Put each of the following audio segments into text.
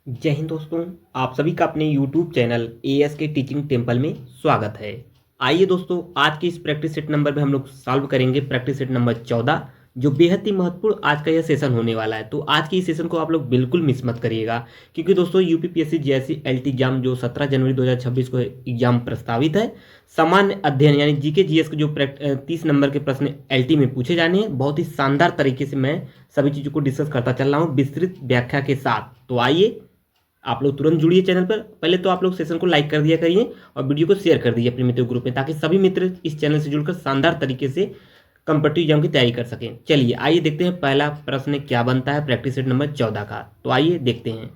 जय हिंद दोस्तों। आप सभी का अपने YouTube चैनल एएस के टीचिंग टेम्पल में स्वागत है। आइए दोस्तों, आज के इस प्रैक्टिस सेट नंबर में हम लोग सॉल्व करेंगे प्रैक्टिस सेट नंबर 14, जो बेहद ही महत्वपूर्ण आज का यह सेशन होने वाला है। तो आज के इस सेशन को आप लोग बिल्कुल मिस मत करिएगा, क्योंकि दोस्तों यूपीपीएससी जेएससी एलटी एग्जाम जो 17 जनवरी 2026 को एग्जाम प्रस्तावित है, सामान्य अध्ययन यानी जीके जीएस के जो 30 नंबर के प्रश्न एलटी में पूछे जाने हैं, बहुत ही शानदार तरीके से मैं सभी चीज़ों को डिस्कस करता चल रहा हूँ विस्तृत व्याख्या के साथ। तो आइए आप लोग तुरंत जुड़िए चैनल पर। पहले तो आप लोग सेशन को लाइक कर दिया करिए और वीडियो को शेयर कर दीजिए अपने मित्रों ग्रुप में, ताकि सभी मित्र इस चैनल से जुड़कर शानदार तरीके से कॉम्पिटिटिव एग्जाम की तैयारी कर सकें। चलिए आइए देखते हैं पहला प्रश्न क्या बनता है प्रैक्टिस सेट नंबर 14 का। तो आइए देखते हैं।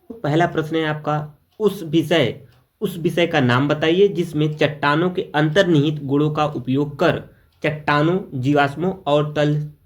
तो पहला प्रश्न है आपका, उस विषय का नाम बताइए जिसमें चट्टानों के अंतर्निहित गुणों का उपयोग कर चट्टानों, जीवाश्मों और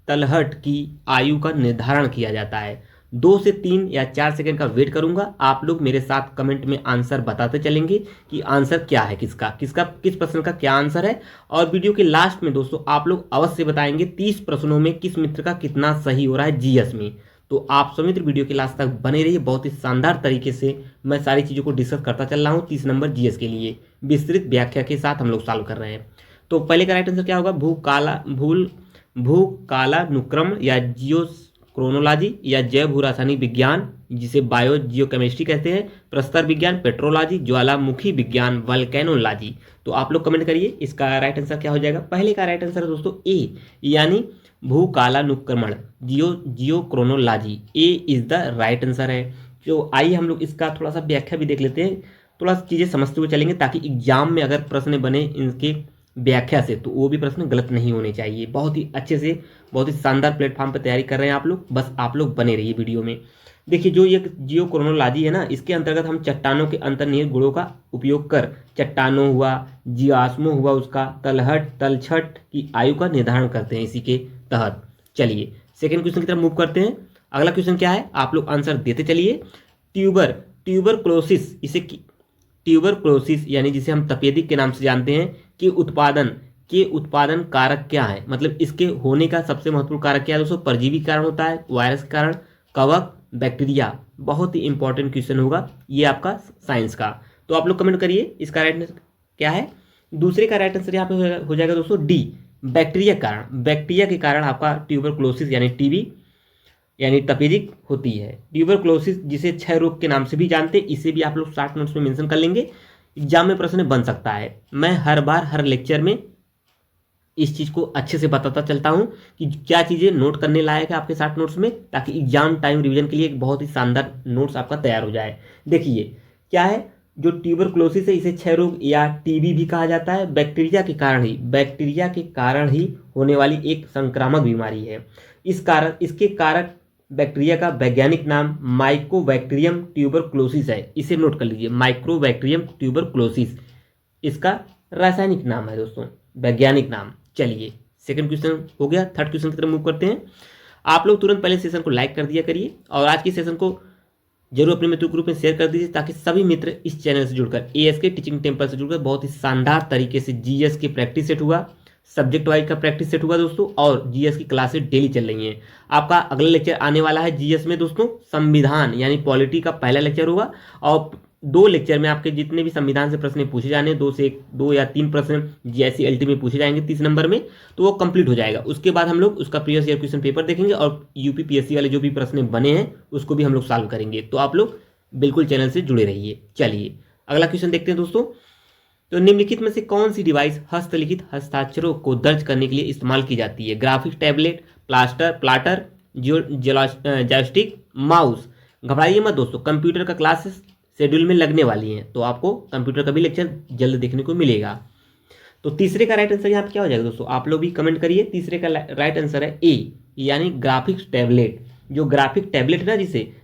तलहट की आयु का निर्धारण किया जाता है। 2 से 3 या 4 सेकंड का वेट करूंगा। आप लोग मेरे साथ कमेंट में आंसर बताते चलेंगे कि आंसर क्या है, किस प्रश्न का क्या आंसर है। और वीडियो के लास्ट में दोस्तों आप लोग अवश्य बताएंगे 30 प्रश्नों में किस मित्र का कितना सही हो रहा है जीएस में। तो आप सभी मित्र वीडियो के लास्ट तक बने रहिए। बहुत ही शानदार तरीके से मैं सारी चीज़ों को डिस्कस करता चल रहा हूँ 30 नंबर जीएस के लिए विस्तृत व्याख्या के साथ हम लोग सॉल्व कर रहे हैं। तो पहले का राइट आंसर क्या होगा? भूकालानुक्रम या जियो क्रोनोलॉजी या जैव भू रासायनिक विज्ञान, जिसे बायो जियोकेमिस्ट्री कहते हैं, प्रस्तर विज्ञान, पेट्रोलॉजी, ज्वालामुखी विज्ञान, वल्केनोलॉजी। तो आप लोग कमेंट करिए इसका राइट आंसर क्या हो जाएगा। पहले का राइट आंसर है दोस्तों ए, यानी भूकालानुक्रमण, geochronology. A is the right answer है। तो आइए हम लोग इसका थोड़ा सा व्याख्या भी देख लेते हैं, थोड़ा चीज़ें समझते हुए चलेंगे, ताकि एग्जाम में अगर प्रश्न बने इनके व्याख्या से तो वो भी प्रश्न गलत नहीं होने चाहिए। बहुत ही अच्छे से, बहुत ही शानदार प्लेटफॉर्म पर तैयारी कर रहे हैं आप लोग, बस आप लोग बने रहिए वीडियो में। देखिए, जो ये जियो क्रोनोलॉजी है ना, इसके अंतर्गत हम चट्टानों के अंतर्निहित गुणों का उपयोग कर चट्टानों हुआ, जीवाश्मों हुआ, उसका तलछट की आयु का निर्धारण करते हैं इसी के तहत। चलिए सेकेंड क्वेश्चन की तरफ मूव करते हैं। अगला क्वेश्चन क्या है, आप लोग आंसर देते चलिए। ट्यूबरक्लोसिस यानी जिसे हम तपेदिक के नाम से जानते हैं, के उत्पादन कारक क्या है? मतलब इसके होने का सबसे महत्वपूर्ण कारक क्या है दोस्तों? परजीवी के कारण होता है, वायरस के कारण, कवक, बैक्टीरिया। बहुत ही इंपॉर्टेंट क्वेश्चन होगा ये आपका साइंस का। तो आप लोग कमेंट करिए इसका राइट आंसर क्या है। दूसरे का राइट आंसर यहाँ पे हो जाएगा दोस्तों डी, बैक्टीरिया के कारण। बैक्टीरिया के कारण आपका ट्यूबरक्लोसिस यानी टीबी यानी तपेदिक होती है। ट्यूबरक्लोसिस जिसे क्षय रोग के नाम से भी जानते हैं, इसे भी आप लोग शॉर्ट नोट्स में मेंशन कर लेंगे, एग्जाम में प्रश्न बन सकता है। मैं हर बार हर लेक्चर में इस चीज़ को अच्छे से बताता चलता हूँ कि क्या चीज़ें नोट करने लायक है आपके साथ नोट्स में, ताकि एग्जाम टाइम रिवीजन के लिए एक बहुत ही शानदार नोट्स आपका तैयार हो जाए। देखिए क्या है, जो ट्यूबरक्लोसिस है इसे क्षय रोग या टीबी भी कहा जाता है। बैक्टीरिया के कारण ही होने वाली एक संक्रामक बीमारी है। इसके कारक बैक्टीरिया का वैज्ञानिक नाम माइकोबैक्टीरियम ट्यूबरक्लोसिस है। इसे नोट कर लीजिए, माइक्रोबैक्टीरियम ट्यूबरक्लोसिस इसका रासायनिक नाम है दोस्तों, वैज्ञानिक नाम। चलिए सेकंड क्वेश्चन हो गया। थर्ड क्वेश्चन की तरफ मूव करते हैं। आप लोग तुरंत पहले सेशन को लाइक कर दिया करिए और आज के सेशन को जरूर अपने मित्र ग्रुप में शेयर कर दीजिए, ताकि सभी मित्र इस चैनल से जुड़कर, एएस के टीचिंग टेम्पल से जुड़कर बहुत ही शानदार तरीके से जीएस की प्रैक्टिस सेट हुआ, सब्जेक्ट वाइज का प्रैक्टिस सेट हुआ दोस्तों, और जीएस की क्लासेस डेली चल रही हैं। आपका अगला लेक्चर आने वाला है जीएस में दोस्तों, संविधान यानी पॉलिटी का पहला लेक्चर होगा, और 2 लेक्चर में आपके जितने भी संविधान से प्रश्न पूछे जाने, 2 या 3 प्रश्न जीएससी एलटी में पूछे जाएंगे 30 नंबर में, तो वो कंप्लीट हो जाएगा। उसके बाद हम लोग उसका प्रीवियस ईयर क्वेश्चन पेपर देखेंगे और यूपीपीएससी वाले जो भी प्रश्न बने हैं उसको भी हम लोग सॉल्व करेंगे। तो आप लोग बिल्कुल चैनल से जुड़े रहिए। चलिए अगला क्वेश्चन देखते हैं दोस्तों। तो निम्नलिखित में से कौन सी डिवाइस हस्तलिखित हस्ताक्षरों को दर्ज करने के लिए इस्तेमाल की जाती है? Graphics tablet, plotter, joystick, mouse. घबराइए मत दोस्तों, कंप्यूटर का क्लासेस शेड्यूल में लगने वाली हैं, तो आपको कंप्यूटर का भी लेक्चर जल्द देखने को मिलेगा। तो तीसरे का राइट आंसर यहाँ पे क्या हो जाएगा दोस्तों? आप लोग भी कमेंट करिए। तीसरे का राइट आंसर है ए, यानी ग्राफिक्स टैबलेट। जो ग्राफिक टैबलेट है ना,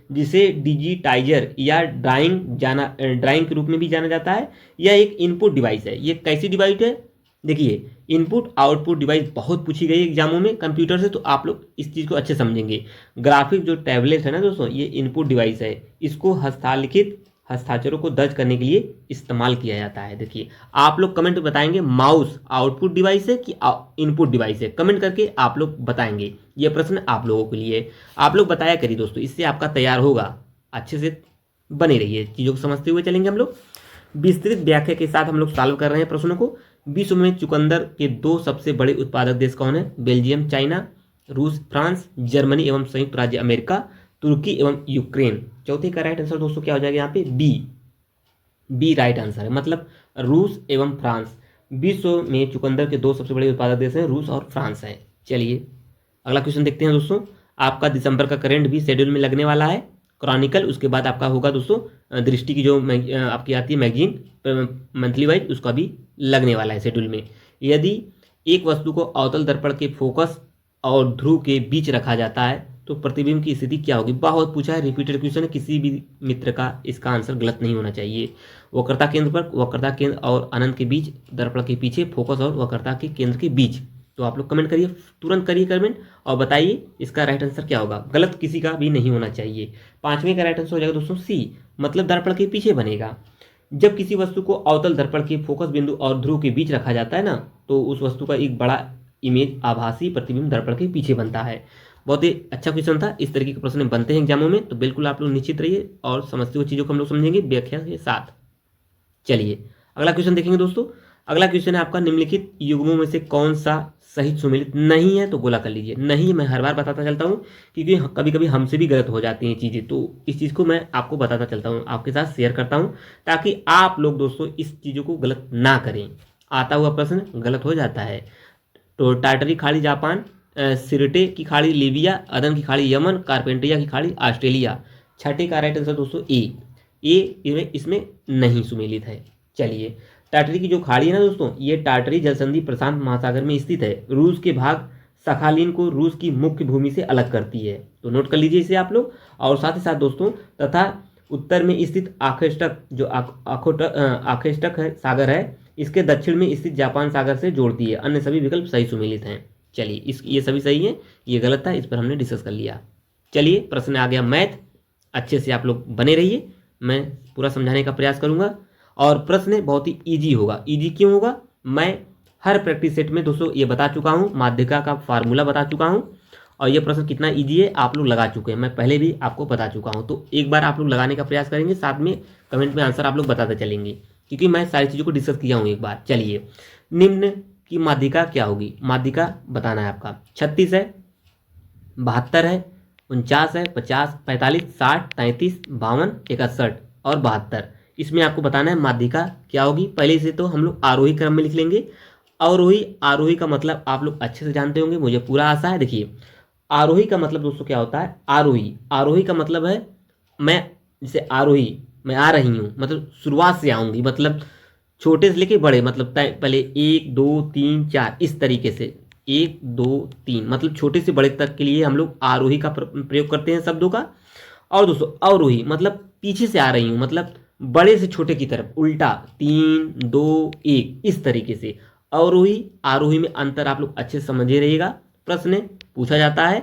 जिसे डिजिटाइजर या ड्राइंग के रूप में भी जाना जाता है, यह एक इनपुट डिवाइस है। ये कैसी डिवाइस है? देखिए, इनपुट आउटपुट डिवाइस बहुत पूछी गई एग्जामों में कंप्यूटर से, तो आप लोग इस चीज़ को अच्छे समझेंगे। ग्राफिक जो टैबलेट है ना दोस्तों, ये इनपुट डिवाइस है। इसको हस्तलिखित हस्ताक्षरों को दर्ज करने के लिए इस्तेमाल किया जाता है। देखिए आप लोग कमेंट बताएंगे माउस आउटपुट डिवाइस है कि इनपुट डिवाइस है, कमेंट करके आप लोग बताएंगे। ये प्रश्न आप लोगों के लिए, आप लोग बताया करिए दोस्तों, इससे आपका तैयार होगा अच्छे से बने रहिए, चीज़ों को समझते हुए चलेंगे हम लोग। विस्तृत व्याख्या के साथ हम लोग सॉल्व कर रहे हैं प्रश्नों को। विश्व में चुकंदर के 2 सबसे बड़े उत्पादक देश कौन है? बेल्जियम चाइना, रूस फ्रांस, जर्मनी एवं संयुक्त राज्य अमेरिका, तुर्की एवं यूक्रेन। चौथे का राइट आंसर दोस्तों क्या हो जाएगा यहाँ पे? बी राइट आंसर है, मतलब रूस एवं फ्रांस। विश्व में चुकंदर के 2 सबसे बड़े उत्पादक देश हैं, रूस और फ्रांस है। चलिए अगला क्वेश्चन देखते हैं दोस्तों। आपका दिसंबर का करंट भी शेड्यूल में लगने वाला है, क्रॉनिकल। उसके बाद आपका होगा दोस्तों दृष्टि की जो आपकी आती है मैगजीन मंथली वाइज, उसका भी लगने वाला है शेड्यूल में। यदि एक वस्तु को अवतल दर्पण के फोकस और ध्रुव के बीच रखा जाता है तो प्रतिबिंब की स्थिति क्या होगी? बहुत पूछा है, रिपीटेड क्वेश्चन है, किसी भी मित्र का इसका आंसर गलत नहीं होना चाहिए। वक्रता केंद्र पर, वक्रता केंद्र और अनंत के बीच, दर्पण के पीछे, फोकस और वक्रता के केंद्र के बीच। तो आप लोग कमेंट करिए, तुरंत करिए कमेंट और बताइए इसका राइट आंसर क्या होगा। गलत किसी का भी नहीं होना चाहिए। 5वें का राइट आंसर हो जाएगा दोस्तों सी, मतलब दर्पण के पीछे बनेगा। जब किसी वस्तु को अवतल दर्पण के फोकस बिंदु और ध्रुव के बीच रखा जाता है ना, तो उस वस्तु का एक बड़ा इमेज आभासी प्रतिबिंब दर्पण के पीछे बनता है। बहुत ही अच्छा क्वेश्चन था। इस तरीके के प्रश्न बनते हैं एग्जामों में, तो बिल्कुल आप लोग निश्चित रहिए और समझते हुए चीज़ों को हम लोग समझेंगे व्याख्या के साथ। चलिए अगला क्वेश्चन देखेंगे दोस्तों। अगला क्वेश्चन है आपका, निम्नलिखित युग्मों में से कौन सा सहित सुमेलित नहीं है? तो गोला कर लीजिए। नहीं मैं हर बार बताता चलता हूँ क्योंकि कभी कभी हमसे भी गलत हो जाती हैं चीज़ें, तो इस चीज़ को मैं आपको बताता चलता हूँ, आपके साथ शेयर करता हूँ ताकि आप लोग दोस्तों इस चीज़ों को गलत ना करें। आता हुआ प्रश्न गलत हो जाता है। तो टार्टरी खाड़ी जापान, सिरटे की खाड़ी लीबिया, अदन की खाड़ी यमन, कारपेंटिया की खाड़ी ऑस्ट्रेलिया। छठे का राइट आंसर दोस्तों ए इसमें नहीं सुमेलित है। चलिए टार्टरी की जो खाड़ी है ना दोस्तों, ये टार्टरी जलसंधि प्रशांत महासागर में स्थित है। रूस के भाग सखालिन को रूस की मुख्य भूमि से अलग करती है, तो नोट कर लीजिए इसे आप लोग। और साथ ही साथ दोस्तों, तथा उत्तर में स्थित आखेस्टक जो आखेस्टक है सागर है, इसके दक्षिण में स्थित जापान सागर से जोड़ती है। अन्य सभी विकल्प सही सुमेलित हैं। चलिए ये सभी सही है, ये गलत था, इस पर हमने डिस्कस कर लिया। चलिए प्रश्न आ गया मैथ। अच्छे से आप लोग बने रहिए, मैं पूरा समझाने का प्रयास करूंगा। और प्रश्न बहुत ही ईजी होगा। ईजी क्यों होगा? मैं हर प्रैक्टिस सेट में दोस्तों ये बता चुका हूँ, माध्यिका का फार्मूला बता चुका हूँ, और ये प्रश्न कितना ईजी है आप लोग लगा चुके हैं, मैं पहले भी आपको बता चुका हूँ। तो एक बार आप लोग लगाने का प्रयास करेंगे, साथ में कमेंट में आंसर आप लोग बताते चलेंगे क्योंकि मैं सारी चीज़ों को डिस्कस किया हूँ एक बार। चलिए निम्न की माध्यिका क्या होगी? माध्यिका बताना है आपका। 36 है, 72 है, 49 है, 50, 45, 60, 33, 52, 61 और 72। इसमें आपको बताना है माध्यिका क्या होगी। पहले से तो हम लोग आरोही क्रम में लिख लेंगे। आरोही का मतलब आप लोग अच्छे से जानते होंगे, मुझे पूरा आशा है। देखिए आरोही का मतलब दोस्तों क्या होता है? आरोही का मतलब है मैं जैसे आरोही मैं आ रही हूँ, मतलब शुरुआत से आऊँगी, मतलब छोटे से लेके बड़े, मतलब पहले 1 2 3 4 इस तरीके से 1 2 3, मतलब छोटे से बड़े तक के लिए हम लोग आरोही का प्रयोग करते हैं शब्दों का। और दोस्तों अवरोही मतलब पीछे से आ रही हूँ, मतलब बड़े से छोटे की तरफ उल्टा 3 2 1 इस तरीके से। अवरोही आरोही में अंतर आप लोग अच्छे से समझे रहिएगा। प्रश्न पूछा जाता है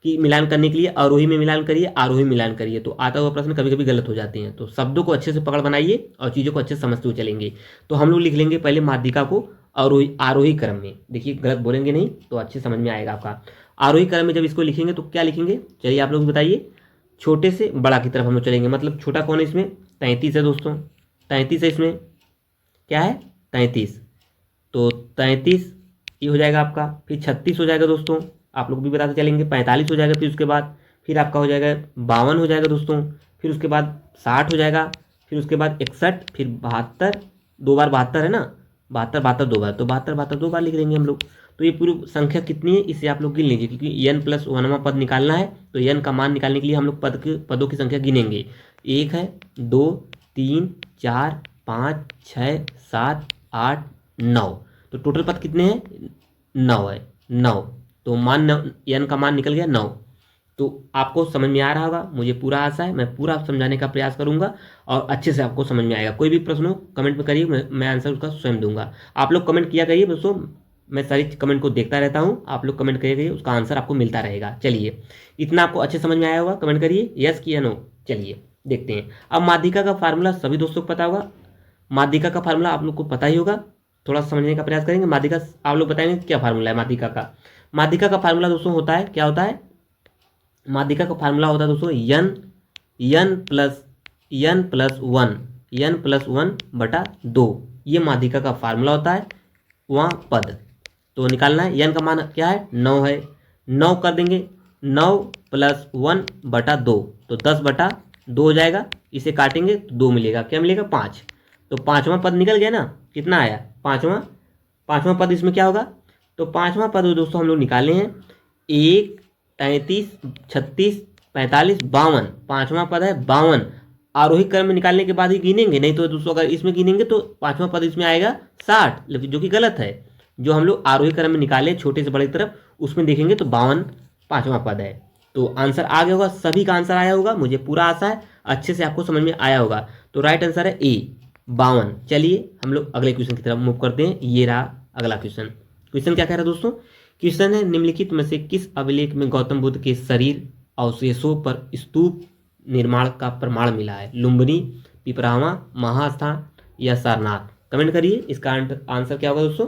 कि मिलान करने के लिए अवरोही में मिलान करिए, आरोही मिलान करिए, तो आता हुआ प्रश्न कभी कभी गलत हो जाते हैं। तो शब्दों को अच्छे से पकड़ बनाइए और चीज़ों को अच्छे से समझते हुए चलेंगे। तो हम लोग लिख लेंगे पहले माध्यिका को आरोही क्रम में। देखिए गलत बोलेंगे नहीं तो अच्छे समझ में आएगा आपका। आरोही क्रम में जब इसको लिखेंगे तो क्या लिखेंगे? चलिए आप लोग बताइए। छोटे से बड़ा की तरफ हम लोग चलेंगे, मतलब छोटा कौन है इसमें? 33 है दोस्तों, 33 है इसमें। क्या है? 33। तो 33 ये हो जाएगा आपका। फिर 36 हो जाएगा दोस्तों, आप लोग भी बताते चलेंगे। 45 हो जाएगा, फिर उसके बाद फिर आपका हो जाएगा 52 हो जाएगा दोस्तों, फिर उसके बाद 60 हो जाएगा, फिर उसके बाद 61, फिर 72, 2 बार 72 है ना, 72 2 बार, तो 72 2 बार लिख देंगे हम लोग। तो ये पूरी संख्या कितनी है इसे आप लोग गिन लीजिए, क्योंकि n + 1वां पद निकालना है, तो n का मान निकालने के लिए हम लोग पदों की संख्या गिनेंगे। 1 है, 2 3 4 5 6 7 8 9, तो टोटल पद कितने हैं? 9 है, 9। तो n का मान निकल गया 9। तो आपको समझ में आ रहा होगा, मुझे पूरा आशा है, मैं पूरा समझाने का प्रयास करूंगा और अच्छे से आपको समझ में आएगा। कोई भी प्रश्न हो कमेंट में करिए, मैं आंसर उसका स्वयं दूंगा। आप लोग कमेंट किया करिए दोस्तों, मैं सारी कमेंट को देखता रहता हूँ, आप लोग कमेंट करिए, उसका आंसर आपको मिलता रहेगा। चलिए इतना आपको अच्छे समझ में आया होगा, कमेंट करिए यस कि या नो। चलिए देखते हैं। अब माध्यिका का फार्मूला सभी दोस्तों को पता होगा, माध्यिका का फार्मूला आप लोग को पता ही होगा। थोड़ा समझने का प्रयास करेंगे। माध्यिका आप लोग बताएंगे क्या फार्मूला है माध्यिका का। माध्यिका का फार्मूला दोस्तों होता है, क्या होता है? माध्यिका का फार्मूला होता है दोस्तों n+1/2 ये माध्यिका का फार्मूला होता है, वहाँ पद तो निकालना है। n का मान क्या है, 9 है, 9 कर देंगे, 9 + 1/2 तो 10/2 हो जाएगा। इसे काटेंगे तो 2 मिलेगा, क्या मिलेगा, 5। तो पाँचवा पद निकल गया ना, कितना आया, पाँचवा पद इसमें क्या होगा, तो पाँचवा पद दोस्तों हम लोग निकाले हैं 1, 33, 36, 45, 52। पाँचवा पद है 52। आरोही क्रम में निकालने के बाद ही गिनेंगे, नहीं तो दोस्तों अगर इसमें गिनेंगे तो पाँचवा पद इसमें आएगा 60, लेकिन जो कि गलत है। जो हम लोग आरोही क्रम में निकाले छोटे से बड़े की तरफ, उसमें देखेंगे तो 52 पाँचवा पद है। तो आंसर आ गया होगा, सभी का आंसर आया होगा, मुझे पूरा आशा है अच्छे से आपको समझ में आया होगा। तो राइट आंसर है ए, 52। चलिए हम लोग अगले क्वेश्चन की तरफ मूव करते हैं। ये रहा अगला क्वेश्चन। क्वेश्चन क्या कह रहा है दोस्तों, क्वेश्चन है निम्नलिखित में से किस अभिलेख में गौतम बुद्ध के शरीर अवशेषों पर स्तूप निर्माण का प्रमाण मिला है, लुम्बिनी, पिपरावा, महास्थान या सारनाथ। कमेंट करिए, इसका आंसर क्या होगा दोस्तों।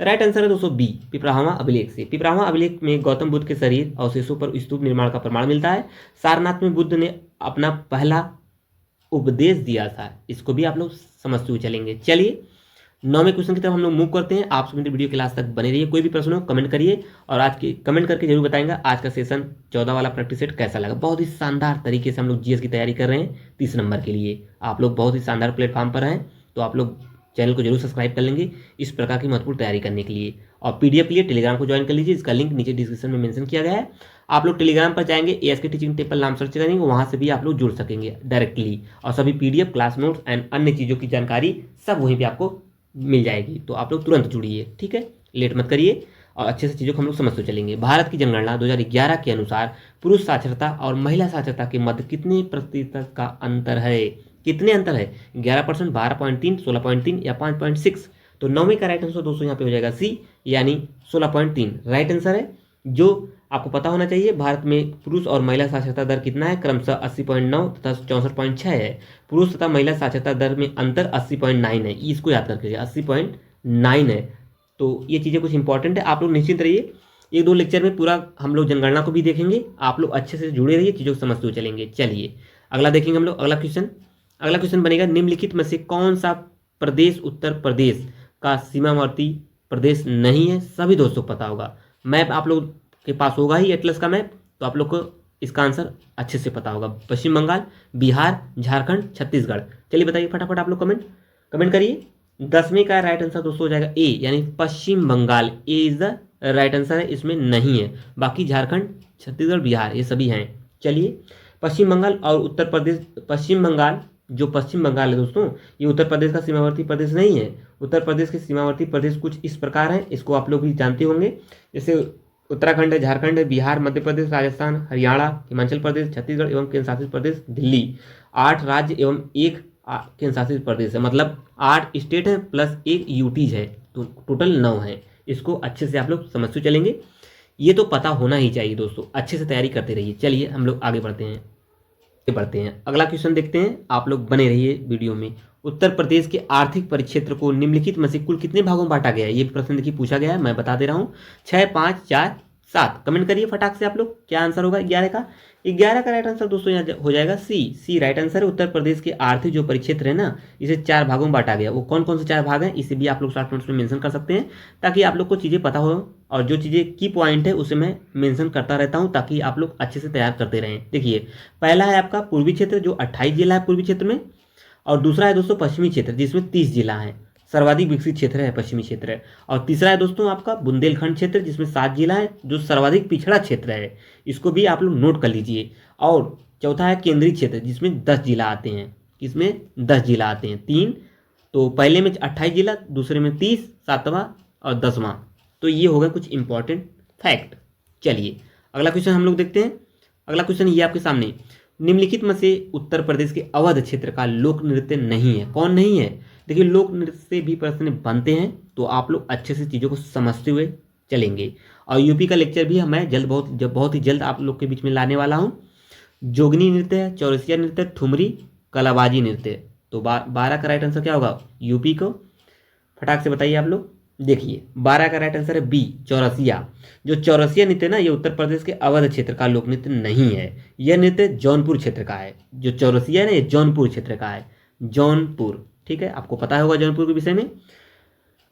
राइट आंसर है दोस्तों बी, पिपरावा अभिलेख से। पिपरावा अभिलेख में गौतम बुद्ध के शरीर अवशेषों पर स्तूप निर्माण का प्रमाण मिलता है। सारनाथ में बुद्ध ने अपना पहला उपदेश दिया था, इसको भी आप लोग समझते हुए चलेंगे। चलिए 9वें क्वेश्चन की तरफ हम लोग मूव करते हैं। आप सभी वीडियो के लास्ट तक बने रहिए, कोई भी प्रश्न हो कमेंट करिए, और आज के कमेंट करके जरूर बताएंगे आज का सेशन 14 वाला प्रैक्टिस सेट कैसा लगा। बहुत ही शानदार तरीके से हम लोग जीएस की तैयारी कर रहे हैं 30 नंबर के लिए। आप लोग बहुत ही शानदार प्लेटफॉर्म पर हैं, तो आप लोग चैनल को जरूर सब्सक्राइब कर लेंगे इस प्रकार की महत्वपूर्ण तैयारी करने के लिए। और पीडीएफ के लिए टेलीग्राम को ज्वाइन कर लीजिए, इसका लिंक नीचे डिस्क्रिप्शन में मेंशन किया गया है। आप लोग टेलीग्राम पर जाएंगे, एएसके टीचिंग टेबल नाम सर्च करेंगे, वहां से भी आप लोग जुड़ सकेंगे डायरेक्टली, और सभी पीडीएफ, क्लास नोट्स एंड अन्य चीज़ों की जानकारी सब वहीं पर आपको मिल जाएगी। तो आप लोग तुरंत जुड़िए, ठीक है, लेट मत करिए, और अच्छे से चीज़ों को हम लोग समझते चलेंगे। भारत की जनगणना 2011 के अनुसार पुरुष साक्षरता और महिला साक्षरता के मध्य कितने प्रतिशत का अंतर है, कितने अंतर है, 11%, 12.3, 16.3 या 5.6। तो 9वें का राइट आंसर दोस्तों यहाँ पे हो जाएगा सी, यानी 16.3 राइट आंसर है। जो आपको पता होना चाहिए, भारत में पुरुष और महिला साक्षरता दर कितना है, क्रमशः 80.9 तथा 64.6 है। पुरुष तथा महिला साक्षरता दर में अंतर 80.9 है, इसको याद करके 80.9 है। तो ये चीज़ें कुछ इंपॉर्टेंट है, आप लोग निश्चिंत रहिए, 1-2 लेक्चर में पूरा हम लोग जनगणना को भी देखेंगे। आप लोग अच्छे से जुड़े रहिए, चीज़ों को समझते हुए चलेंगे। चलिए अगला देखेंगे हम लोग। अगला क्वेश्चन बनेगा, निम्नलिखित में से कौन सा प्रदेश उत्तर प्रदेश का सीमावर्ती प्रदेश नहीं है। सभी दोस्तों को पता होगा, मैप आप लोग के पास होगा ही, एटलस का मैप, तो आप लोग को इसका आंसर अच्छे से पता होगा। पश्चिम बंगाल, बिहार, झारखंड, छत्तीसगढ़। चलिए बताइए फटाफट, आप लोग कमेंट करिए। 10वें का राइट आंसर दोस्तों हो जाएगा ए, यानी पश्चिम बंगाल। ए इज द राइट आंसर है, इसमें नहीं है। बाकी झारखंड, छत्तीसगढ़, बिहार ये सभी हैं। चलिए पश्चिम बंगाल और उत्तर प्रदेश, पश्चिम बंगाल है दोस्तों, ये उत्तर प्रदेश का सीमावर्ती प्रदेश नहीं है। उत्तर प्रदेश के सीमावर्ती प्रदेश कुछ इस प्रकार हैं, इसको आप लोग भी जानते होंगे, जैसे उत्तराखंड है, झारखंड है, बिहार, मध्य प्रदेश, राजस्थान, हरियाणा, हिमाचल प्रदेश, छत्तीसगढ़ एवं केंद्र शासित प्रदेश दिल्ली। 8 राज्य एवं 1 केंद्र शासित प्रदेश है, मतलब 8 स्टेट है प्लस 1 यूटीज है, तो टोटल 9 है। इसको अच्छे से आप लोग समझते चलेंगे, ये तो पता होना ही चाहिए दोस्तों, अच्छे से तैयारी करते रहिए। चलिए हम लोग आगे बढ़ते हैं। अगला क्वेश्चन देखते हैं, आप लोग बने रहिए वीडियो में। उत्तर प्रदेश के आर्थिक परिक्षेत्र को निम्नलिखित में से कुल कितने भागों में बांटा गया है, ये प्रश्न देखिए पूछा गया है, मैं बता दे रहा हूँ। 6, 5, 4, 7। कमेंट करिए फटाक से आप लोग, क्या आंसर होगा 11 का। 11 का राइट आंसर दोस्तों यहाँ हो जाएगा सी राइट आंसर है। उत्तर प्रदेश के आर्थिक जो परिक्षेत्र है ना, इसे 4 भागों में बांटा गया। वो कौन कौन से 4 भाग हैं, इसे भी आप लोग शॉर्ट नोट्स में मेंशन कर सकते हैं, ताकि आप लोग को चीज़ें पता हो, और जो चीज़ें की पॉइंट है उसे मैं मेंशन करता रहता हूँ, ताकि आप लोग अच्छे से तैयार करते रहें। देखिए पहला है आपका पूर्वी क्षेत्र, जो 28 जिला है पूर्वी क्षेत्र में, और दूसरा है दोस्तों पश्चिमी क्षेत्र, जिसमें 30 जिला हैं, सर्वाधिक विकसित क्षेत्र है पश्चिमी क्षेत्र है। और तीसरा है दोस्तों आपका बुंदेलखंड क्षेत्र, जिसमें 7 जिला है, जो सर्वाधिक पिछड़ा क्षेत्र है, इसको भी आप लोग नोट कर लीजिए। और चौथा है केंद्रीय क्षेत्र, जिसमें 10 जिला आते हैं, इसमें 10 जिला आते हैं 3, तो पहले में 28 जिला, दूसरे में 30, 7वां और 10वां। तो ये होगा कुछ इंपॉर्टेंट फैक्ट। चलिए अगला क्वेश्चन हम लोग देखते हैं। अगला क्वेश्चन ये आपके सामने, निम्नलिखित में से उत्तर प्रदेश के अवध क्षेत्र का लोक नृत्य नहीं है, कौन नहीं है। देखिए लोक नृत्य से भी प्रश्न बनते हैं, तो आप लोग अच्छे से चीज़ों को समझते हुए चलेंगे। और यूपी का लेक्चर भी मैं बहुत ही जल्द आप लोग के बीच में लाने वाला हूँ। जोगनी नृत्य है, चौरसिया नृत्य, ठुमरी, कलाबाजी नृत्य। तो 12 का राइट आंसर क्या होगा यूपी को, फटाक से बताइए आप लोग। देखिए 12 का राइट आंसर है बी, चौरसिया। जो चौरसिया नृत्य है ना, ये उत्तर प्रदेश के अवध क्षेत्र का लोक नृत्य नहीं है, यह नृत्य जौनपुर क्षेत्र का है। जो चौरसिया है ना, ये जौनपुर क्षेत्र का है, जौनपुर। ठीक है, आपको पता होगा जौनपुर के विषय में।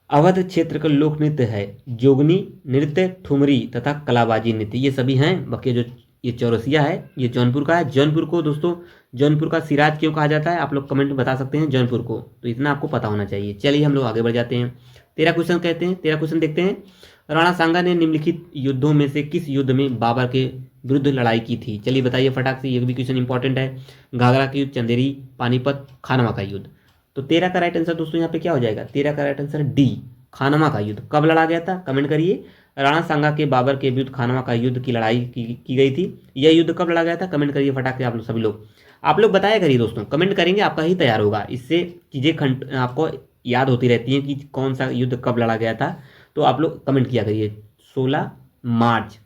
अवध क्षेत्र का लोक नृत्य है जोगनी नृत्य, ठुमरी तथा कलाबाजी नृत्य, ये सभी हैं। बाकी जो ये चौरसिया है ये जौनपुर का है। जौनपुर को दोस्तों, जौनपुर का सिराज क्यों कहा जाता है, आप लोग कमेंट में बता सकते हैं जौनपुर को, तो इतना आपको पता होना चाहिए। चलिए हम लोग आगे बढ़ जाते हैं। 13 क्वेश्चन कहते हैं, 13 क्वेश्चन देखते हैं। राणा सांगा ने निम्नलिखित युद्धों में से किस युद्ध में बाबर के विरुद्ध लड़ाई की थी? चलिए बताइए फटाक से, ये भी क्वेश्चन इंपॉर्टेंट है। घाघरा का युद्ध, चंदेरी, पानीपत, खानवा का युद्ध। तो 13 का राइट आंसर दोस्तों यहाँ पे क्या हो जाएगा? 13 का राइट आंसर डी, खानवा का युद्ध। कब लड़ा गया था, कमेंट करिए। राणा सांगा के बाबर के विरुद्ध खानवा का युद्ध की लड़ाई की गई थी। यह युद्ध कब लड़ा गया था, कमेंट करिए फटाक से। आप लोग सभी लोग, आप लोग बताया करिए दोस्तों, कमेंट करेंगे आपका ही तैयार होगा। इससे चीज़ें आपको याद होती रहती हैं कि कौन सा युद्ध कब लड़ा गया था। तो आप लोग कमेंट किया करिए। 16 मार्च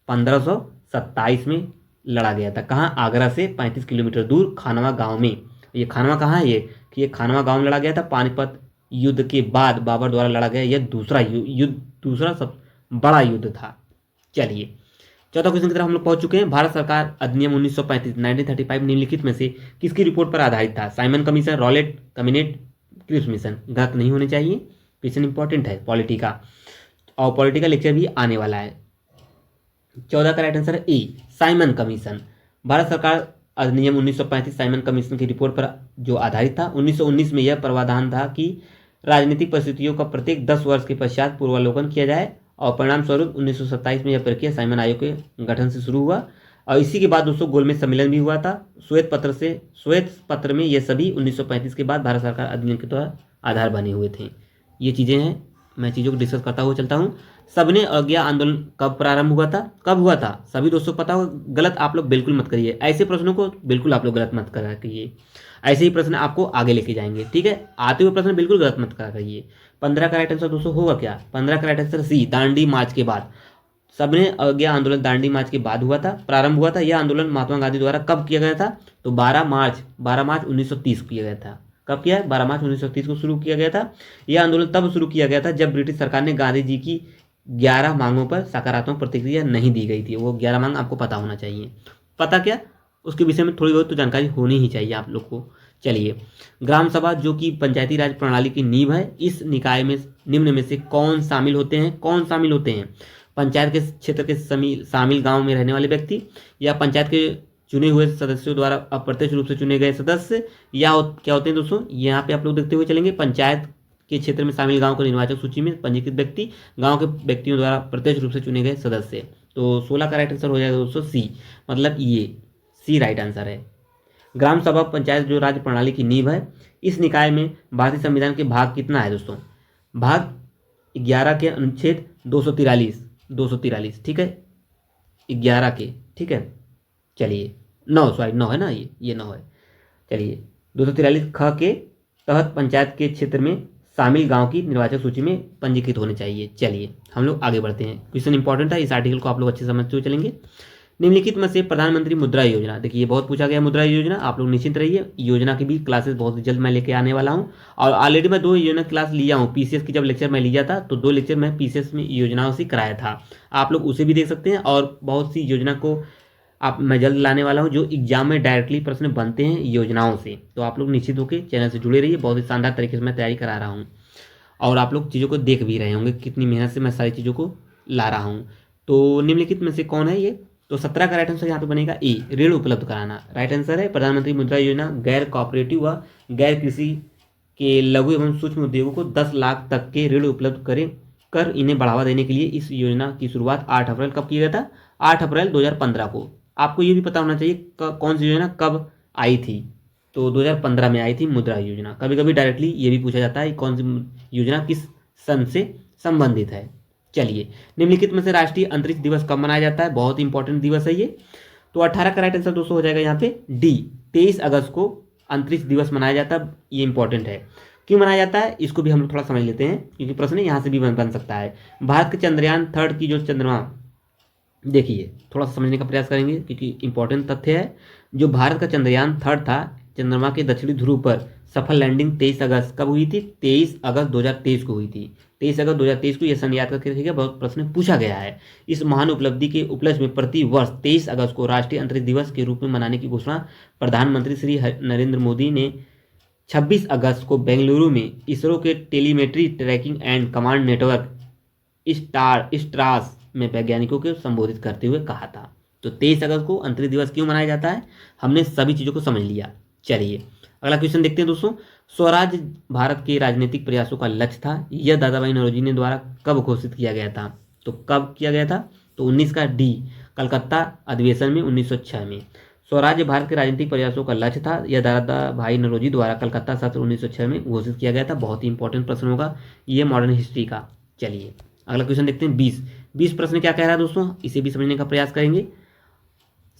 1527 में लड़ा गया था। कहाँ? आगरा से 35 किलोमीटर दूर खानवा गांव में। ये खानवा कहाँ है? ये खानवा गांव में लड़ा गया था। पानीपत युद्ध के बाद बाबर द्वारा लड़ा गया यह दूसरा युद्ध, दूसरा सब बड़ा युद्ध था। चलिए 14 क्वेश्चन की तरफ हम लोग पहुंच चुके हैं। भारत सरकार अधिनियम 1935 1935 निम्नलिखित में से किसकी रिपोर्ट पर आधारित था? Simon Commission, Rowlatt Cabinet, Cripps Mission. गलत नहीं होने चाहिए, क्वेश्चन इंपॉर्टेंट है पॉलिटी का, और पॉलिटी का लेक्चर भी आने वाला है। 14 का राइट आंसर है ए, साइमन कमीशन। भारत सरकार अधिनियम 1935 साइमन कमीशन की रिपोर्ट पर जो आधारित था। 1919 में यह प्रावधान था कि राजनीतिक परिस्थितियों का प्रत्येक 10 वर्ष के पश्चात पूर्वावलोकन किया जाए, और परिणाम स्वरूप 1927 में यह प्रक्रिया साइमन आयोग के गठन से शुरू हुआ। और इसी के बाद दोस्तों गोलमेज सम्मेलन भी हुआ था। श्वेत पत्र में ये सभी 1935 के बाद भारत सरकार अधिनियम के द्वारा आधार बने हुए थे। ये चीज़ें हैं, मैं चीज़ों को डिस्कस करता हुआ चलता हूँ। सबने अज्ञा आंदोलन कब प्रारंभ हुआ था, कब हुआ था? सभी दोस्तों पता होगा। गलत आप लोग बिल्कुल मत करिए, ऐसे प्रश्नों को बिल्कुल आप लोग गलत मत करा करिए। ऐसे ही प्रश्न आपको आगे लेके जाएंगे, ठीक है? आते हुए प्रश्न बिल्कुल गलत मत करा करिए। 15 का राइट आंसर दोस्तों होगा क्या? 15 का राइट आंसर सी, दांडी मार्च के बाद। सबने अज्ञा आंदोलन दांडी मार्च के बाद हुआ था, प्रारंभ हुआ था। यह आंदोलन महात्मा गांधी द्वारा कब किया गया था? तो 12 मार्च 1930 किया गया था। कब किया? 12 मार्च 1930 को शुरू किया गया था। यह आंदोलन तब शुरू किया गया था जब ब्रिटिश सरकार ने गांधी जी की 11 मांगों पर सकारात्मक प्रतिक्रिया नहीं दी गई थी। वो 11 मांग आपको पता होना चाहिए। पता क्या? उसके विषय में थोड़ी बहुत तो जानकारी होनी ही चाहिए आप लोग को। चलिए, ग्राम सभा जो कि पंचायती राज प्रणाली की नींव है, इस निकाय में निम्न में से कौन शामिल होते हैं? कौन शामिल होते हैं? पंचायत के क्षेत्र के शामिल गांव में रहने वाले व्यक्ति, या पंचायत के चुने हुए सदस्यों द्वारा अप्रत्यक्ष रूप से चुने गए सदस्य, या क्या होते हैं दोस्तों? यहाँ पे आप लोग देखते हुए चलेंगे। पंचायत के क्षेत्र में शामिल गांव को निर्वाचक सूची में पंजीकृत व्यक्ति, गांव के व्यक्तियों द्वारा प्रत्यक्ष रूप से चुने गए सदस्य। तो 16 का राइट आंसर हो जाएगा दोस्तों सी, मतलब ये सी राइट आंसर है। ग्राम सभा पंचायत जो राज्य प्रणाली की नींव है, इस निकाय में भारतीय संविधान के भाग कितना है दोस्तों? भाग 11 के अनुच्छेद 243, ठीक है? 11 के, ठीक है? चलिए 9 है ना, ये 9 है। चलिए 243 ख के तहत पंचायत के क्षेत्र में शामिल गांव की निर्वाचक सूची में पंजीकृत होने चाहिए। चलिए हम लोग आगे बढ़ते हैं। क्वेश्चन इंपॉर्टेंट है, इस आर्टिकल को आप लोग अच्छे समझते हुए चलेंगे। निम्नलिखित में से प्रधानमंत्री मुद्रा योजना, देखिए ये बहुत पूछा गया मुद्रा योजना, आप लोग निश्चिंत रहिए। योजना की भी क्लासेस बहुत जल्द मैं लेके आने वाला हूं, और ऑलरेडी मैं 2 योजना क्लास लिया हूं। पीसीएस की जब लेक्चर मैं लिया था तो 2 लेक्चर मैं पीसीएस में योजनाओं से कराया था, आप लोग उसे भी देख सकते हैं। और बहुत सी योजना को मैं जल्द लाने वाला हूं जो एग्जाम में डायरेक्टली प्रश्न बनते हैं योजनाओं से। तो आप लोग निश्चित होकर चैनल से जुड़े रहिए, बहुत ही शानदार तरीके से मैं तैयारी करा रहा हूँ, और आप लोग चीज़ों को देख भी रहे होंगे कितनी मेहनत से मैं सारी चीज़ों को ला रहा हूँ। तो निम्नलिखित में से कौन है ये? तो 17 का राइट आंसर यहाँ पे बनेगा ए, ऋण उपलब्ध कराना। राइट आंसर है प्रधानमंत्री मुद्रा योजना गैर कॉपरेटिव व गैर कृषि के लघु एवं सूक्ष्म उद्योगों को 10 लाख तक के ऋण उपलब्ध कर इन्हें बढ़ावा देने के लिए इस योजना की शुरुआत 8 अप्रैल कब किया गया था? 8 अप्रैल 2015 को। आपको ये भी पता होना चाहिए कौन सी योजना कब आई थी। तो 2015 में आई थी मुद्रा योजना। कभी कभी डायरेक्टली ये भी पूछा जाता है कौन सी योजना किस सन से संबंधित है। चलिए, निम्नलिखित में से राष्ट्रीय अंतरिक्ष दिवस कब मनाया जाता है? बहुत इंपॉर्टेंट दिवस है ये। तो 18 का राइट आंसर दोस्तों हो जाएगा यहाँ पे डी, 23 अगस्त को अंतरिक्ष दिवस मनाया जाता है। ये इंपॉर्टेंट है। क्यों मनाया जाता है इसको भी हम लोग थोड़ा समझ लेते हैं, क्योंकि प्रश्न यहाँ से भी बन सकता है। भारत के चंद्रयान 3 की जो चंद्रमा, देखिए थोड़ा सा समझने का प्रयास करेंगे क्योंकि इंपॉर्टेंट तथ्य है। जो भारत का चंद्रयान 3 था, चंद्रमा के दक्षिणी ध्रुव पर सफल लैंडिंग 23 अगस्त कब हुई थी? 23 अगस्त 2023 को हुई थी। 23 अगस्त 2023 को, यह सन याद करके रखिएगा, बहुत प्रश्न पूछा गया है। इस महान उपलब्धि के उपलक्ष्य में प्रति वर्ष 23 अगस्त को राष्ट्रीय अंतरिक्ष दिवस के रूप में मनाने की घोषणा प्रधानमंत्री श्री नरेंद्र मोदी ने 26 अगस्त को बेंगलुरु में इसरो के telemetry tracking and command network stars में वैज्ञानिकों को संबोधित करते हुए कहा था। तो 23 अगस्त को अंतरिक्ष दिवस क्यों मनाया जाता है, हमने सभी चीज़ों को समझ लिया। चलिए अगला क्वेश्चन देखते हैं दोस्तों। स्वराज भारत के राजनीतिक प्रयासों का लक्ष्य था, यह दादा भाई नौरोजी ने द्वारा कब घोषित किया गया था? तो कब किया गया था? तो 19 का डी, कलकत्ता अधिवेशन में 1906 में। स्वराज्य भारत के राजनीतिक प्रयासों का लक्ष्य था, यह दादा भाई नौरोजी द्वारा कलकत्ता सत्र 1906 में घोषित किया गया था। बहुत ही इंपॉर्टेंट प्रश्न होगा ये मॉडर्न हिस्ट्री का। चलिए अगला क्वेश्चन देखते हैं 20 प्रश्न क्या कह रहा है दोस्तों, इसे भी समझने का प्रयास करेंगे।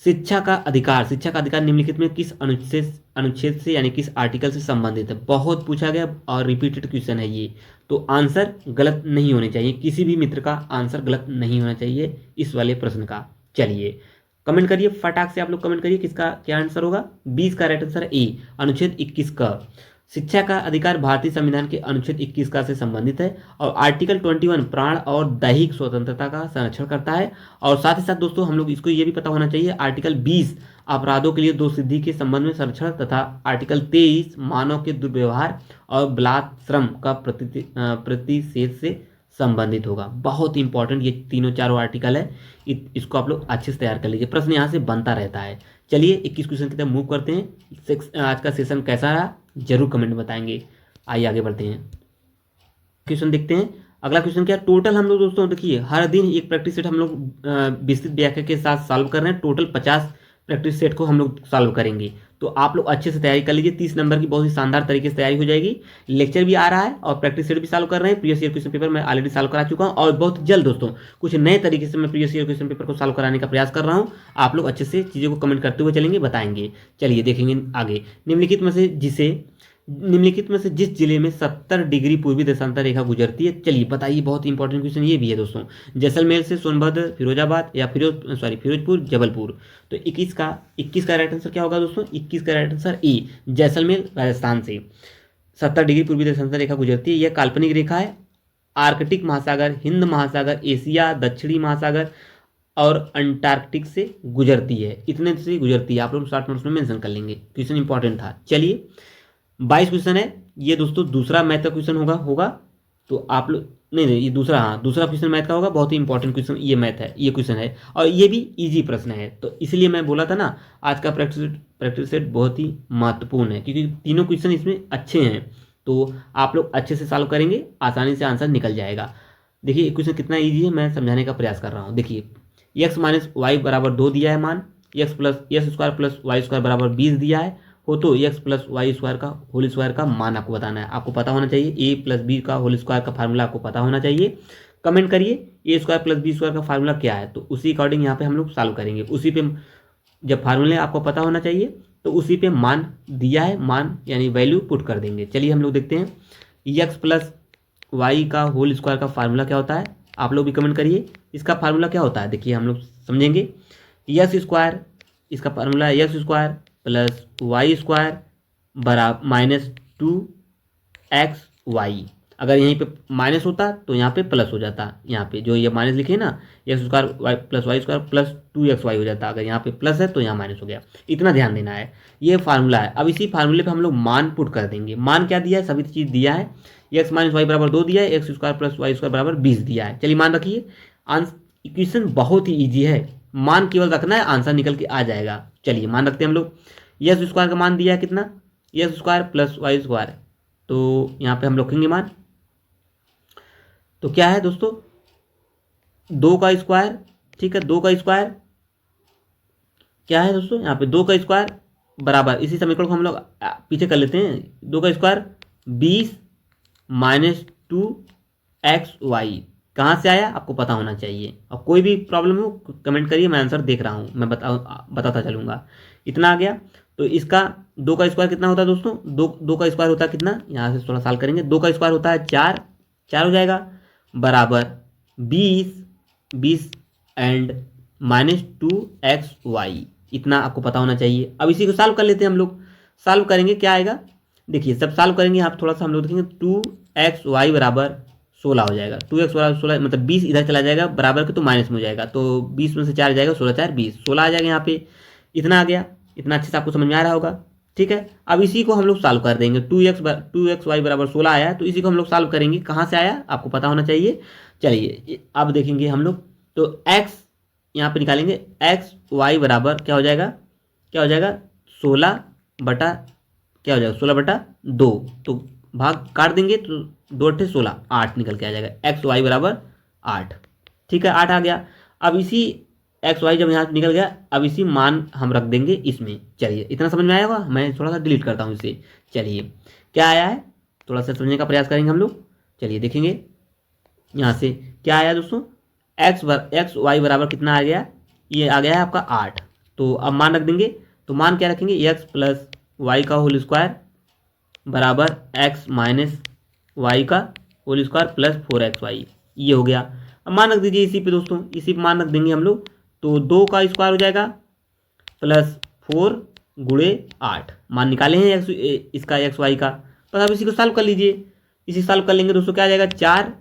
शिक्षा का अधिकार निम्नलिखित में किस अनुच्छेद से यानी किस आर्टिकल से संबंधित है? बहुत पूछा गया और रिपीटेड क्वेश्चन है ये, तो आंसर गलत नहीं होने चाहिए, किसी भी मित्र का आंसर गलत नहीं होना चाहिए इस वाले प्रश्न का। चलिए कमेंट करिए, फटाक से आप लोग कमेंट करिए किसका क्या आंसर होगा। 20 का राइट आंसर ए, अनुच्छेद 21 का। शिक्षा का अधिकार भारतीय संविधान के अनुच्छेद 21 का से संबंधित है और आर्टिकल 21 प्राण और दैहिक स्वतंत्रता का संरक्षण करता है। और साथ ही साथ दोस्तों हम लोग इसको ये भी पता होना चाहिए, आर्टिकल 20 अपराधों के लिए दोषसिद्धि के संबंध में संरक्षण तथा आर्टिकल 23 मानव के दुर्व्यवहार और बलात्कार श्रम का प्रतिषेध से संबंधित होगा। बहुत इंपॉर्टेंट ये तीनों चारों आर्टिकल है, इसको आप लोग अच्छे से तैयार कर लीजिए, प्रश्न यहाँ से बनता रहता है। चलिए 21 क्वेश्चन की तरफ मूव करते हैं। आज का सेशन कैसा रहा जरूर कमेंट में बताएंगे। आइए आगे बढ़ते हैं, क्वेश्चन देखते हैं। अगला क्वेश्चन क्या है, टोटल हम लोग दोस्तों देखिए हर दिन एक प्रैक्टिस सेट हम लोग विस्तृत व्याख्या के साथ सॉल्व कर रहे हैं। टोटल 50 प्रैक्टिस सेट को हम लोग सॉल्व करेंगे, तो आप लोग अच्छे से तैयारी कर लीजिए। 30 नंबर की बहुत ही शानदार तरीके से तैयारी हो जाएगी। लेक्चर भी आ रहा है और प्रैक्टिस सेट भी सॉल्व कर रहे हैं। प्रीवियस ईयर क्वेश्चन पेपर मैं ऑलरेडी सॉल्व करा चुका हूं और बहुत जल्द दोस्तों कुछ नए तरीके से मैं प्रीवियस ईयर क्वेश्चन पेपर को सॉल्व कराने का प्रयास कर रहा हूं। आप लोग अच्छे से चीज़ों को कमेंट करते हुए चलेंगे, बताएंगे। चलिए देखेंगे आगे। निम्नलिखित में से जिस जिले में 70 डिग्री पूर्वी देशांतर रेखा गुजरती है, चलिए बताइए। बहुत इंपॉर्टेंट क्वेश्चन ये भी है दोस्तों। जैसलमेर से सोनभद्र, फिरोजाबाद या फिरोजपुर, जबलपुर। तो 21 का राइट आंसर क्या होगा दोस्तों? 21 का right answer A, Jaisalmer Rajasthan से 70 डिग्री पूर्वी देशांतर रेखा गुजरती है। यह काल्पनिक रेखा है। आर्कटिक महासागर, हिंद महासागर, एशिया, दक्षिणी महासागर और अंटार्कटिक से गुजरती है। इतने से गुजरती है, आप लोग शॉर्ट नोट्स में मेंशन कर लेंगे। क्वेश्चन इंपॉर्टेंट था। चलिए 22 क्वेश्चन है ये दोस्तों, दूसरा मैथ का क्वेश्चन होगा तो आप लोग नहीं ये दूसरा क्वेश्चन मैथ का होगा। बहुत ही इंपॉर्टेंट क्वेश्चन ये मैथ है, ये क्वेश्चन है और ये भी इजी प्रश्न है। तो इसलिए मैं बोला था ना आज का प्रैक्टिस सेट बहुत ही महत्वपूर्ण है, क्योंकि तीनों क्वेश्चन इसमें अच्छे हैं। तो आप लोग अच्छे से सॉल्व करेंगे, आसानी से आंसर निकल जाएगा। देखिए क्वेश्चन कितना ईजी है, मैं समझाने का प्रयास कर रहा हूँ। देखिए x - y = 2 दिया है मान, x square plus Y square बराबर 20 दिया है हो, तो x + y² का होल स्क्वायर का मान आपको बताना है। आपको पता होना चाहिए a + b का होल स्क्वायर का फार्मूला आपको पता होना चाहिए। कमेंट करिए a² + b² का फार्मूला क्या है, तो उसी अकॉर्डिंग यहाँ पे हम लोग सॉल्व करेंगे। उसी पे जब फार्मूले आपको पता होना चाहिए तो उसी पे मान दिया है, मान यानी वैल्यू पुट कर देंगे। चलिए हम लोग देखते हैं x + y का होल स्क्वायर का फार्मूला क्या होता है। आप लोग भी कमेंट करिए इसका फार्मूला क्या होता है। देखिए हम लोग समझेंगे, x², इसका फार्मूला है x² + y² बराबर -2xy। अगर यहीं पे माइनस होता तो यहाँ पे प्लस हो जाता, यहाँ पे जो ये माइनस लिखे ना x² + y² + 2xy हो जाता। अगर यहाँ पे प्लस है तो यहाँ माइनस हो गया, इतना ध्यान देना है। ये फार्मूला है। अब इसी फार्मूले पे हम लोग मान पुट कर देंगे। मान क्या दिया है, सभी चीज़ दिया है। x - y = 2 दिया है, x² + y² बराबर 20 दिया है। चलिए मान रखिए। इक्वेशन बहुत ही ईजी है, मान केवल रखना है, आंसर निकल के आ जाएगा। चलिए मान रखते हैं हम लोग। x² का मान दिया है कितना, x² + y², तो यहाँ पे हम रखेंगे मान। तो क्या है दोस्तों 2 का स्क्वायर, ठीक है 2 का स्क्वायर क्या है दोस्तों, यहाँ पे 2 का स्क्वायर बराबर, इसी समीकरण को हम लोग पीछे कर लेते हैं। 2 का स्क्वायर 20 - 2xy कहाँ से आया आपको पता होना चाहिए। और कोई भी प्रॉब्लम हो कमेंट करिए, मैं आंसर देख रहा हूँ, मैं बताता चलूँगा। इतना आ गया। तो इसका 2 का स्क्वायर कितना होता है दोस्तों, 2 का स्क्वायर होता है कितना, यहाँ से थोड़ा सॉल्व करेंगे। 2 का स्क्वायर होता है 4 हो जाएगा बराबर 20 एंड -2xy, इतना आपको पता होना चाहिए। अब इसी को सॉल्व कर लेते हैं हम लोग। सॉल्व करेंगे क्या आएगा, देखिए जब सॉल्व करेंगे आप थोड़ा सा हम लोग देखेंगे 2xy बराबर 16 हो जाएगा। 2x बराबर 16 मतलब 20 इधर चला जाएगा बराबर के तो माइनस में हो जाएगा, तो 20 में से 4 जाएगा, 16 4 20, 16 आ जाएगा यहाँ पे। इतना आ गया, इतना अच्छे से आपको समझ में आ रहा होगा। ठीक है, अब इसी को हम लोग सॉल्व कर देंगे। 2xy बराबर 16 आया, तो इसी को हम लोग सॉल्व करेंगे। कहाँ से आया आपको पता होना चाहिए। चलिए अब देखेंगे हम लोग, तो x यहाँ पे निकालेंगे, एक्स वाई बराबर क्या हो जाएगा, क्या हो जाएगा 16 बटा क्या हो जाएगा 16/2, तो भाग काट देंगे तो 2 8 16, 8 निकल के आ जाएगा। एक्स वाई बराबर 8। ठीक है, 8 आ गया। अब इसी एक्स वाई जब यहाँ से निकल गया, अब इसी मान हम रख देंगे इसमें। चलिए इतना समझ में आया होगा, मैं थोड़ा सा डिलीट करता हूँ इसे। चलिए क्या आया है थोड़ा सा समझने का प्रयास करेंगे हम लोग। चलिए देखेंगे यहाँ से क्या आया दोस्तों, एक्स वाई बराबर कितना आ गया, ये आ गया है आपका 8। तो अब मान रख देंगे, तो मान क्या रखेंगे, एक्स प्लस वाई का होल स्क्वायर बराबर एक्स माइनस वाई का होल स्क्वायर प्लस 4xy, ये हो गया। अब मान रख दीजिए इसी पे दोस्तों, इसी पे मान रख देंगे हम लोग, तो 2 का स्क्वायर हो जाएगा प्लस 4 गुणे 8, मान निकाले हैं एक्स इसका एक्स वाई का। बस अब इसी को सॉल्व कर लीजिए। इसी सॉल्व कर लेंगे दोस्तों, क्या आ जाएगा 4,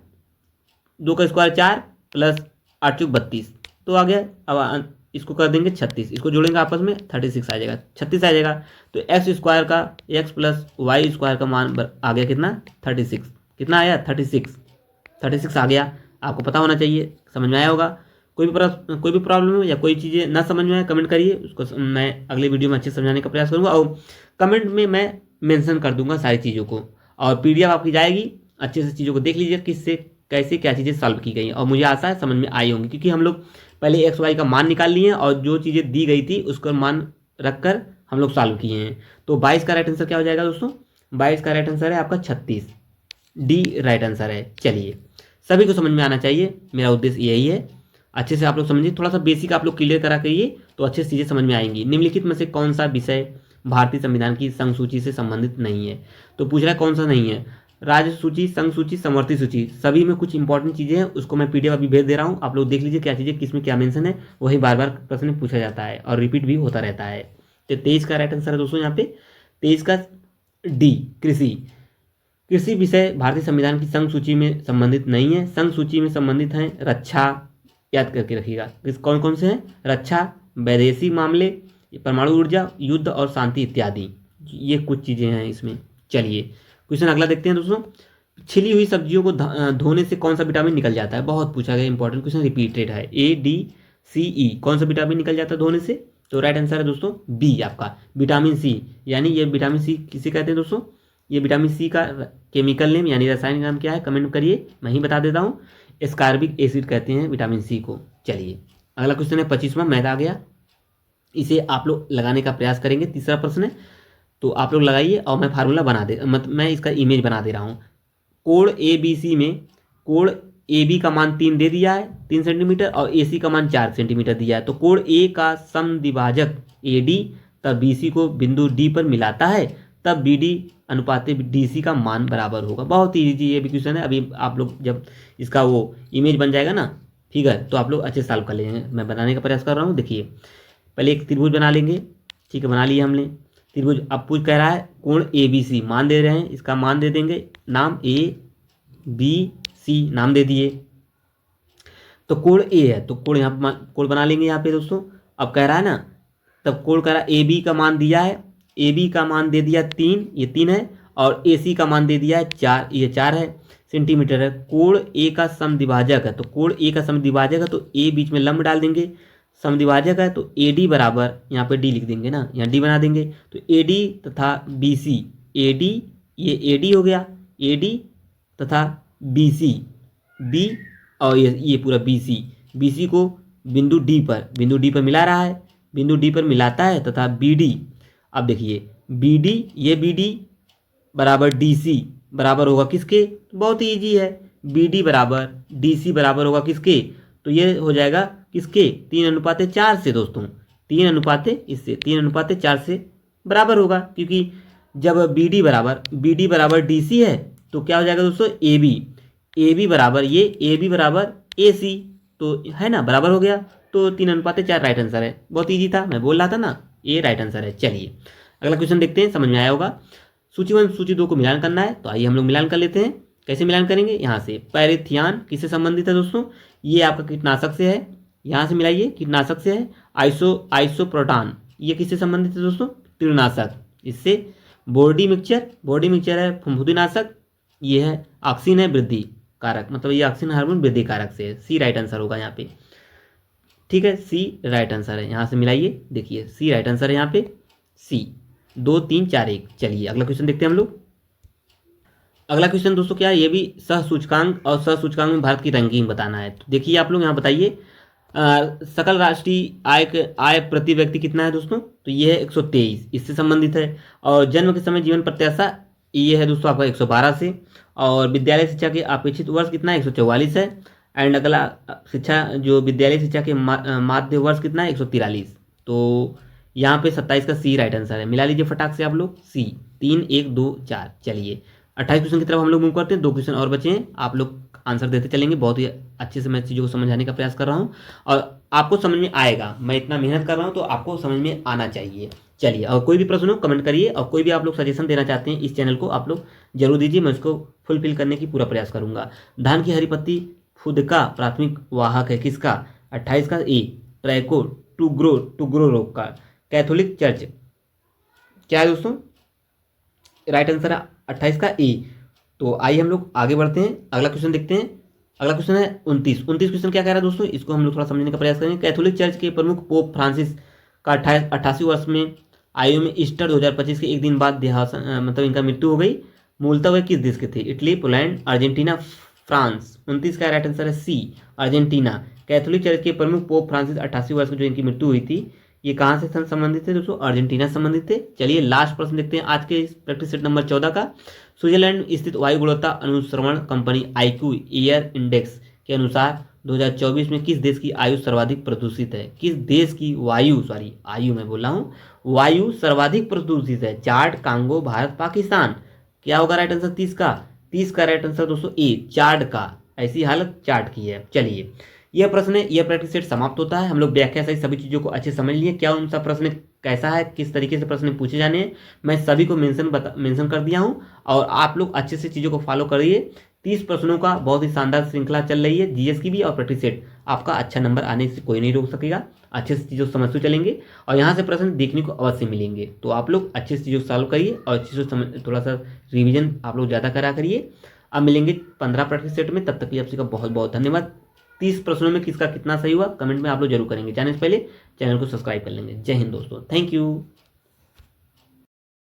2 का स्क्वायर 4 प्लस 8 × 32, तो आ गया। अब इसको कर देंगे 36, इसको जोड़ेंगे आपस में 36 आ जाएगा, 36 आ जाएगा। तो एक्स स्क्वायर का एक्स प्लस वाई स्क्वायर का मान आ गया कितना 36, कितना आया 36 आ गया। आपको पता होना चाहिए, समझ में आया होगा। कोई भी प्रॉब्लम हो या कोई चीज़ें ना समझ में आए कमेंट करिए, उसको मैं अगले वीडियो में अच्छे से समझाने का प्रयास करूँगा, और कमेंट में मैं मेंशन कर दूंगा सारी चीज़ों को, और PDF आपकी जाएगी। अच्छे से चीज़ों को देख लीजिए किससे कैसे क्या चीज़ें सॉल्व की गई, और मुझे आशा है समझ में आई होंगी, क्योंकि हम लोग पहले एक्स वाई का मान निकाल लिए हैं और जो चीज़ें दी गई थी उसका मान रखकर हम लोग सॉल्व किए हैं। तो 22 का राइट आंसर क्या हो जाएगा दोस्तों, 22 का राइट आंसर है आपका 36, डी राइट आंसर है। चलिए सभी को समझ में आना चाहिए, मेरा उद्देश्य यही है। अच्छे से आप लोग समझिए, थोड़ा सा बेसिक आप लोग क्लियर करा करिए तो अच्छे से चीज़ें समझ में आएंगी। निम्नलिखित में से कौन सा विषय भारतीय संविधान की संघ सूची से संबंधित नहीं है, तो पूछ रहा है कौन सा नहीं है। राज्य सूची, संघ सूची, समवर्ती सूची, सभी में कुछ इंपॉर्टेंट चीज़ें हैं, उसको मैं PDF अभी भेज दे रहा हूँ, आप लोग देख लीजिए क्या चीज़ें किस में क्या मेंशन है। वही बार बार प्रश्न पूछा जाता है और रिपीट भी होता रहता है। तो 23 का राइट आंसर है दोस्तों यहाँ पे 23 का डी, कृषि विषय भारतीय संविधान की संघ सूची में संबंधित नहीं है। संघ सूची में संबंधित हैं रक्षा, याद करके रखिएगा कौन कौन से हैं, रक्षा, वैदेशिक मामले, परमाणु ऊर्जा, युद्ध और शांति इत्यादि, ये कुछ चीज़ें हैं इसमें। चलिए क्वेश्चन अगला देखते हैं दोस्तों, छिली हुई सब्जियों को धोने से कौन सा विटामिन निकल जाता है, बहुत पूछा गया इंपॉर्टेंट क्वेश्चन, रिपीटेड है। ADCE, कौन सा विटामिन निकल जाता है धोने से, तो राइट आंसर है दोस्तों बी आपका विटामिन सी। यानी ये विटामिन सी किसे कहते हैं दोस्तों, ये विटामिन सी का केमिकल नेम यानी रासायनिक नाम क्या है कमेंट करिए, मैं ही बता देता हूँ, एस्कॉर्बिक एसिड कहते हैं विटामिन सी को। चलिए अगला क्वेश्चन है 25वां, मैथ आ गया, इसे आप लोग लगाने का प्रयास करेंगे। तीसरा प्रश्न है, तो आप लोग लगाइए और मैं फार्मूला बना दे मैं इसका इमेज बना दे रहा हूँ। कोण ABC में कोण AB का मान 3 दे दिया है 3 सेंटीमीटर, और AC का मान 4 सेंटीमीटर दिया है। तो कोण A का समद्विभाजक AD तब BC को बिंदु D पर मिलाता है, तब BD अनुपात DC का मान बराबर होगा। बहुत ही ईजी ये भी क्वेश्चन है। अभी आप लोग जब इसका वो इमेज बन जाएगा ना फिगर, तो आप लोग अच्छे से सॉल्व कर लेंगे। मैं बनाने का प्रयास कर रहा हूँ। देखिए पहले एक त्रिभुज बना लेंगे, ठीक है, बना लिया हमने त्रिभुज। अब पूछ कह रहा है कोण ABC, मान दे रहे हैं, इसका मान दे देंगे, नाम ABC नाम दे दिए। तो कोण A है, तो कोण यहाँ पर कोण बना लेंगे यहाँ पे दोस्तों। अब कह रहा है ना, तब कोण कह रहा है AB का मान दिया है, AB का मान दे दिया 3, ये 3 है, और AC का मान दे दिया है 4, ये 4 है सेंटीमीटर है। कोण A का समद्विभाजक है, तो कोण A का समद्विभाजक है तो A बीच में लंब डाल देंगे, समद्विभाजक है तो AD बराबर यहाँ पे D लिख देंगे ना, यहाँ D बना देंगे। तो AD तथा BC, AD ये AD हो गया, AD तथा BC, B और ये पूरा BC को बिंदु D पर मिला रहा है, बिंदु D पर मिलाता है, तथा BD, अब देखिए BD, ये BD बराबर DC बराबर होगा किसके, बहुत ही ईजी है, BD बराबर DC बराबर होगा किसके, तो ये हो जाएगा किसके 3:4 से दोस्तों, 3:4 से बराबर होगा, क्योंकि जब BD बराबर DC है तो क्या हो जाएगा दोस्तों AB बराबर ये AB बराबर AC, तो है ना बराबर हो गया, तो 3:4 राइट आंसर है। बहुत ईजी था, मैं बोल रहा था ना, ये राइट आंसर है। चलिए अगला क्वेश्चन देखते हैं, समझ में आया होगा। सूची 1 सूची 2 को मिलान करना है, तो आइए हम लोग मिलान कर लेते हैं। कैसे मिलान करेंगे? यहाँ से पैरेथियान किससे संबंधित है दोस्तों? ये आपका कीटनाशक से है, यहाँ से मिलाइए, कीटनाशक से है। आइसोप्रोटान ये किससे संबंधित है दोस्तों? कीटनाशक। इससे बोर्डी मिक्सचर है फुफुंदीनाशक, ये है ऑक्सीन है वृद्धि कारक, मतलब ये ऑक्सीन हार्मोन वृद्धि कारक से है। सी राइट आंसर होगा यहाँ पे, ठीक है, सी राइट आंसर है। यहाँ से मिलाइए, देखिए सी राइट आंसर है यहाँ पे, सी 2 3 4 1। चलिए अगला क्वेश्चन देखते हैं हम लोग। अगला क्वेश्चन दोस्तों क्या है? ये भी सहसूचकांक और सहसूचकांक में भारत की रैंकिंग बताना है। तो देखिए आप लोग यहाँ बताइए, सकल राष्ट्रीय आय प्रति व्यक्ति कितना है दोस्तों? तो ये है 123, इससे संबंधित है। और जन्म के समय जीवन प्रत्याशा ये है दोस्तों आपका 112 से। और विद्यालय शिक्षा के अपेक्षित वर्ष कितना है? 144 है। एंड अगला शिक्षा जो विद्यालय शिक्षा के माध्य वर्ष कितना है? 143। तो यहाँ पे 27 का सी राइट आंसर है। मिला लीजिए फटाक से आप लोग, सी 3 1 2 4। चलिए 28 क्वेश्चन की तरफ हम लोग मूव करते हैं। 2 क्वेश्चन और बचे हैं, आप लोग आंसर देते चलेंगे। बहुत ही अच्छे से मैं चीज़ों को समझाने का प्रयास कर रहा हूँ और आपको समझ में आएगा। मैं इतना मेहनत कर रहा हूँ तो आपको समझ में आना चाहिए। चलिए, और कोई भी प्रश्न हो कमेंट करिए, और कोई भी आप लोग सजेशन देना चाहते हैं इस चैनल को आप लोग जरूर दीजिए, मैं उसको फुलफिल करने की पूरा प्रयास करूंगा। धान की हरी पत्ती फुदका प्राथमिक वाहक है किसका? 28 का ए ट्रैको टुग्रो रोग का। कैथोलिक चर्च क्या है दोस्तों? राइट आंसर है 28 का ए। तो आइए हम लोग आगे बढ़ते हैं, अगला क्वेश्चन देखते हैं। अगला क्वेश्चन है 29 क्वेश्चन क्या कह रहा है दोस्तों? इसको हम लोग थोड़ा समझने का प्रयास करेंगे। कैथोलिक चर्च के प्रमुख पोप फ्रांसिस का 88 वर्ष में आयु में ईस्टर 2025 के एक दिन बाद मतलब इनका मृत्यु हो गई। मूलतः वे किस देश के थे? Italy, Poland, Argentina, France. 29 का राइट आंसर है सी अर्जेंटीना। कैथोलिक चर्च के प्रमुख पोप फ्रांसिस 88 वर्ष में जो इनकी मृत्यु हुई थी, ये कहाँ से संबंधित थे दोस्तों? अर्जेंटीना से संबंधित थे। चलिए लास्ट प्रश्न देखते हैं आज के प्रैक्टिस सेट नंबर 14 का। स्विट्जरलैंड स्थित वायु गुणवत्ता अनुश्रवण कंपनी आईक्यू एयर इंडेक्स के अनुसार 2024 में किस देश की आयु सर्वाधिक प्रदूषित है? किस देश की आयु मैं बोल रहा हूँ, वायु सर्वाधिक प्रदूषित है? Chart, Congo, Bharat, Pakistan. क्या होगा राइट आंसर? 30 का राइट आंसर दोस्तों ए चार्ट का। ऐसी हालत चार्ट की है। चलिए यह प्रैक्टिस सेट समाप्त होता है। हम लोग व्याख्या सहित सभी चीज़ों को अच्छे समझ लिए। क्या उनका प्रश्न कैसा है, किस तरीके से प्रश्न पूछे जाने हैं, मैं सभी को मेंशन कर दिया हूं, और आप लोग अच्छे से चीज़ों को फॉलो करिए। 30 प्रश्नों का बहुत ही शानदार श्रृंखला चल रही है, जीएस की भी और प्रैक्टिस सेट। आपका अच्छा नंबर आने से कोई नहीं रोक सकेगा। अच्छे से चीज़ों को समझते चलेंगे और यहाँ से प्रश्न देखने को अवश्य मिलेंगे। तो आप लोग अच्छे से चीज़ों को सॉल्व करिए और चीज़ों को थोड़ा सा रिविजन आप लोग ज़्यादा करा करिए। अब मिलेंगे 15 प्रैक्टिस सेट में, तब तक के आप सबका बहुत बहुत धन्यवाद। 30 प्रश्नों में किसका कितना सही हुआ कमेंट में आप लोग जरूर करेंगे। जाने से पहले चैनल को सब्सक्राइब कर लेंगे। जय हिंद दोस्तों, थैंक यू।